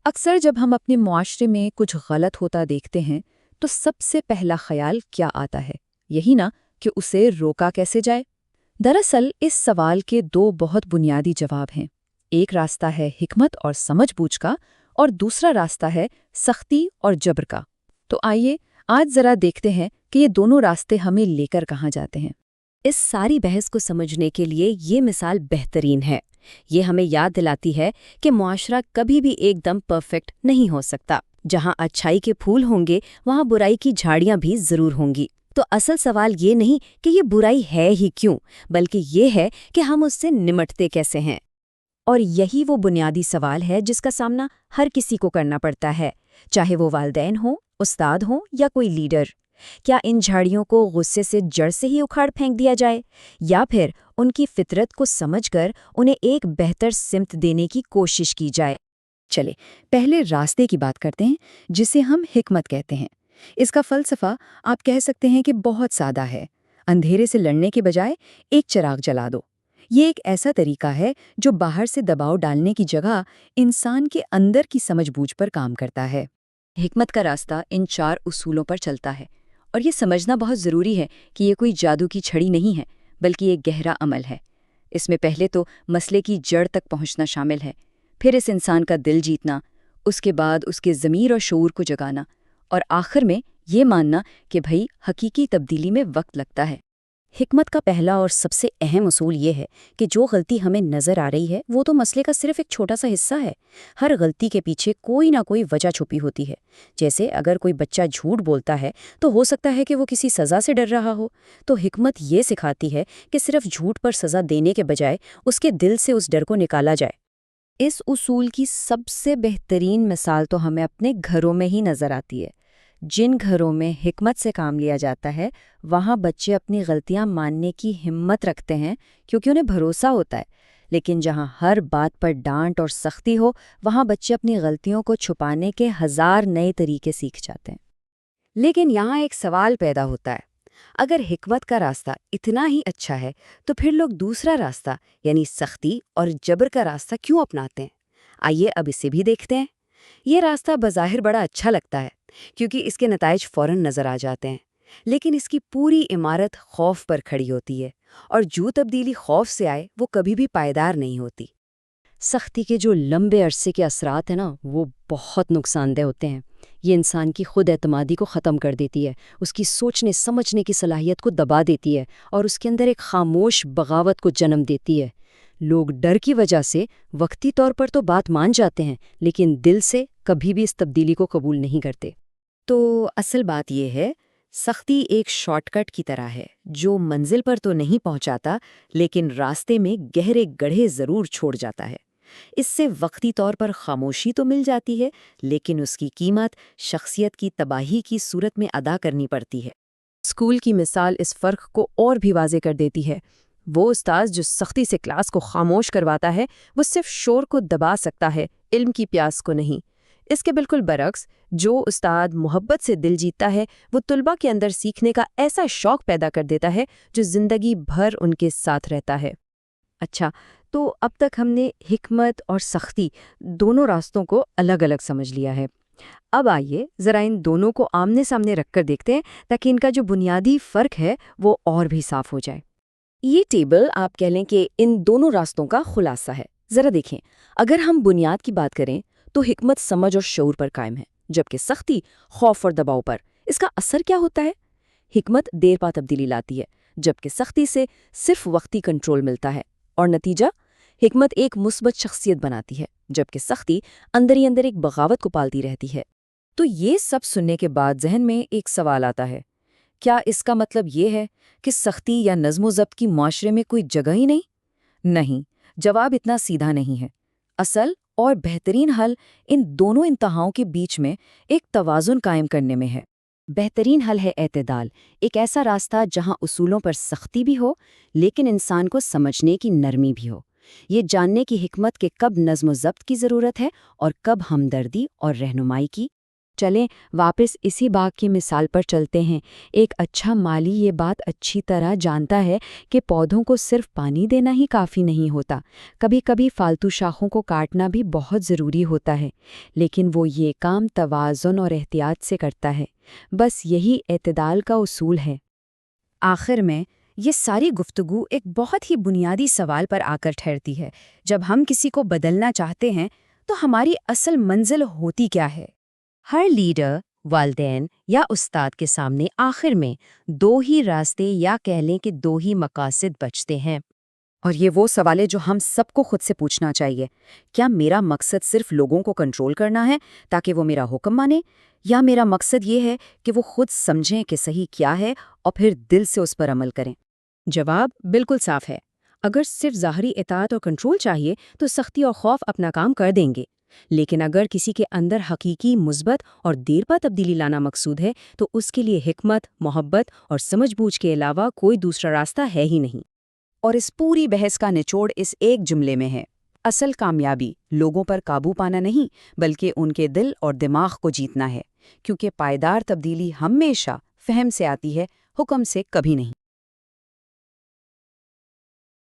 اکثر جب ہم اپنے معاشرے میں کچھ غلط ہوتا دیکھتے ہیں تو سب سے پہلا خیال کیا آتا ہے؟ یہی نا کہ اسے روکا کیسے جائے؟ دراصل اس سوال کے دو بہت بنیادی جواب ہیں۔ ایک راستہ ہے حکمت اور سمجھ بوجھ کا، اور دوسرا راستہ ہے سختی اور جبر کا۔ تو آئیے آج ذرا دیکھتے ہیں کہ یہ دونوں راستے ہمیں لے کر کہاں جاتے ہیں۔ اس ساری بحث کو سمجھنے کے لیے یہ مثال بہترین ہے۔ یہ ہمیں یاد دلاتی ہے کہ معاشرہ کبھی بھی ایک دم پرفیکٹ نہیں ہو سکتا۔ جہاں اچھائی کے پھول ہوں گے وہاں برائی کی جھاڑیاں بھی ضرور ہوں گی۔ تو اصل سوال یہ نہیں کہ یہ برائی ہے ہی کیوں، بلکہ یہ ہے کہ ہم اس سے نمٹتے کیسے ہیں۔ اور یہی وہ بنیادی سوال ہے جس کا سامنا ہر کسی کو کرنا پڑتا ہے، چاہے وہ والدین ہوں، استاد ہوں یا کوئی لیڈر۔ کیا ان جھاڑیوں کو غصے سے جڑ سے ہی اکھاڑ پھینک دیا جائے، یا پھر ان کی فطرت کو سمجھ کر انہیں ایک بہتر سمت دینے کی کوشش کی جائے؟ چلے پہلے راستے کی بات کرتے ہیں، جسے ہم حکمت کہتے ہیں۔ اس کا فلسفہ آپ کہہ سکتے ہیں کہ بہت سادہ ہے۔ اندھیرے سے لڑنے کے بجائے ایک چراغ جلا دو۔ یہ ایک ایسا طریقہ ہے جو باہر سے دباؤ ڈالنے کی جگہ انسان کے اندر کی سمجھ بوجھ پر کام کرتا ہے۔ حکمت کا راستہ ان 4 اصولوں پر چلتا ہے، اور یہ سمجھنا بہت ضروری ہے کہ یہ کوئی جادو کی چھڑی نہیں ہے، بلکہ ایک گہرا عمل ہے۔ اس میں پہلے تو مسئلے کی جڑ تک پہنچنا شامل ہے، پھر اس انسان کا دل جیتنا، اس کے بعد اس کے ضمیر اور شعور کو جگانا، اور آخر میں یہ ماننا کہ بھئی حقیقی تبدیلی میں وقت لگتا ہے۔ حکمت کا پہلا اور سب سے اہم اصول یہ ہے کہ جو غلطی ہمیں نظر آ رہی ہے وہ تو مسئلے کا صرف ایک چھوٹا سا حصہ ہے۔ ہر غلطی کے پیچھے کوئی نہ کوئی وجہ چھپی ہوتی ہے۔ جیسے اگر کوئی بچہ جھوٹ بولتا ہے تو ہو سکتا ہے کہ وہ کسی سزا سے ڈر رہا ہو، تو حکمت یہ سکھاتی ہے کہ صرف جھوٹ پر سزا دینے کے بجائے اس کے دل سے اس ڈر کو نکالا جائے۔ اس اصول کی سب سے بہترین مثال تو ہمیں اپنے گھروں میں ہی نظر آتی ہے۔ جن گھروں میں حکمت سے کام لیا جاتا ہے وہاں بچے اپنی غلطیاں ماننے کی ہمت رکھتے ہیں کیونکہ انہیں بھروسہ ہوتا ہے، لیکن جہاں ہر بات پر ڈانٹ اور سختی ہو وہاں بچے اپنی غلطیوں کو چھپانے کے 1000 نئے طریقے سیکھ جاتے ہیں۔ لیکن یہاں ایک سوال پیدا ہوتا ہے، اگر حکمت کا راستہ اتنا ہی اچھا ہے تو پھر لوگ دوسرا راستہ یعنی سختی اور جبر کا راستہ کیوں اپناتے ہیں؟ آئیے اب اسے بھی دیکھتے ہیں۔ یہ راستہ بظاہر بڑا اچھا لگتا ہے کیونکہ اس کے نتائج فوراً نظر آ جاتے ہیں، لیکن اس کی پوری عمارت خوف پر کھڑی ہوتی ہے، اور جو تبدیلی خوف سے آئے وہ کبھی بھی پائیدار نہیں ہوتی۔ سختی کے جو لمبے عرصے کے اثرات ہیں نا وہ بہت نقصان دہ ہوتے ہیں۔ یہ انسان کی خود اعتمادی کو ختم کر دیتی ہے، اس کی سوچنے سمجھنے کی صلاحیت کو دبا دیتی ہے، اور اس کے اندر ایک خاموش بغاوت کو جنم دیتی ہے۔ لوگ ڈر کی وجہ سے وقتی طور پر تو بات مان جاتے ہیں، لیکن دل سے کبھی بھی اس تبدیلی کو قبول نہیں کرتے۔ تو اصل بات یہ ہے، سختی ایک شارٹ کٹ کی طرح ہے جو منزل پر تو نہیں پہنچاتا، لیکن راستے میں گہرے گڑھے ضرور چھوڑ جاتا ہے۔ اس سے وقتی طور پر خاموشی تو مل جاتی ہے، لیکن اس کی قیمت شخصیت کی تباہی کی صورت میں ادا کرنی پڑتی ہے۔ اسکول کی مثال اس فرق کو اور بھی واضح کر دیتی ہے۔ وہ استاذ جو سختی سے کلاس کو خاموش کرواتا ہے وہ صرف شور کو دبا سکتا ہے، علم کی پیاس کو نہیں۔ اس کے بالکل برعکس، جو استاد محبت سے دل جیتتا ہے وہ طلباء کے اندر سیکھنے کا ایسا شوق پیدا کر دیتا ہے جو زندگی بھر ان کے ساتھ رہتا ہے۔ اچھا، تو اب تک ہم نے حکمت اور سختی دونوں راستوں کو الگ الگ سمجھ لیا ہے۔ اب آئیے ذرا ان دونوں کو آمنے سامنے رکھ کر دیکھتے ہیں تاکہ ان کا جو بنیادی فرق ہے وہ اور بھی صاف ہو جائے۔ یہ ٹیبل آپ کہہ لیں کہ ان دونوں راستوں کا خلاصہ ہے۔ ذرا دیکھیں، اگر ہم بنیاد کی بات کریں تو حکمت سمجھ اور شعور پر قائم ہے، جبکہ سختی خوف اور دباؤ پر۔ اس کا اثر کیا ہوتا ہے؟ حکمت دیر پا تبدیلی لاتی ہے، جبکہ سختی سے صرف وقتی کنٹرول ملتا ہے، اور نتیجہ حکمت ایک مثبت شخصیت بناتی ہے، جبکہ سختی اندر ہی اندر ایک بغاوت کو پالتی رہتی ہے۔ تو یہ سب سننے کے بعد ذہن میں ایک سوال آتا ہے، کیا اس کا مطلب یہ ہے کہ سختی یا نظم و ضبط کی معاشرے میں کوئی جگہ ہی نہیں؟ نہیں، جواب اتنا سیدھا نہیں ہے۔ اصل اور بہترین حل ان دونوں انتہاؤں کے بیچ میں ایک توازن قائم کرنے میں ہے۔ بہترین حل ہے اعتدال، ایک ایسا راستہ جہاں اصولوں پر سختی بھی ہو لیکن انسان کو سمجھنے کی نرمی بھی ہو، یہ جاننے کی حکمت کہ کب نظم و ضبط کی ضرورت ہے اور کب ہمدردی اور رہنمائی کی۔ چلیں واپس اسی باغ کی مثال پر چلتے ہیں۔ ایک اچھا مالی یہ بات اچھی طرح جانتا ہے کہ پودوں کو صرف پانی دینا ہی کافی نہیں ہوتا، کبھی کبھی فالتو شاخوں کو کاٹنا بھی بہت ضروری ہوتا ہے، لیکن وہ یہ کام توازن اور احتیاط سے کرتا ہے۔ بس یہی اعتدال کا اصول ہے۔ آخر میں یہ ساری گفتگو ایک بہت ہی بنیادی سوال پر آ کر ٹھہرتی ہے، جب ہم کسی کو بدلنا چاہتے ہیں تو ہماری اصل منزل ہوتی کیا ہے؟ ہر لیڈر، والدین یا استاد کے سامنے آخر میں دو ہی راستے یا کہہ لیں کہ دو ہی مقاصد بچتے ہیں۔ اور یہ وہ سوال ہے جو ہم سب کو خود سے پوچھنا چاہیے۔ کیا میرا مقصد صرف لوگوں کو کنٹرول کرنا ہے تاکہ وہ میرا حکم مانے، یا میرا مقصد یہ ہے کہ وہ خود سمجھیں کہ صحیح کیا ہے اور پھر دل سے اس پر عمل کریں؟ جواب بالکل صاف ہے۔ اگر صرف ظاہری اطاعت اور کنٹرول چاہیے تو سختی اور خوف اپنا کام کر دیں گے، لیکن اگر کسی کے اندر حقیقی مثبت اور دیر پا تبدیلی لانا مقصود ہے تو اس کے لیے حکمت، محبت اور سمجھ بوجھ کے علاوہ کوئی دوسرا راستہ ہے ہی نہیں۔ اور اس پوری بحث کا نچوڑ اس ایک جملے میں ہے: اصل کامیابی لوگوں پر قابو پانا نہیں، بلکہ ان کے دل اور دماغ کو جیتنا ہے، کیونکہ پائیدار تبدیلی ہمیشہ فہم سے آتی ہے، حکم سے کبھی نہیں۔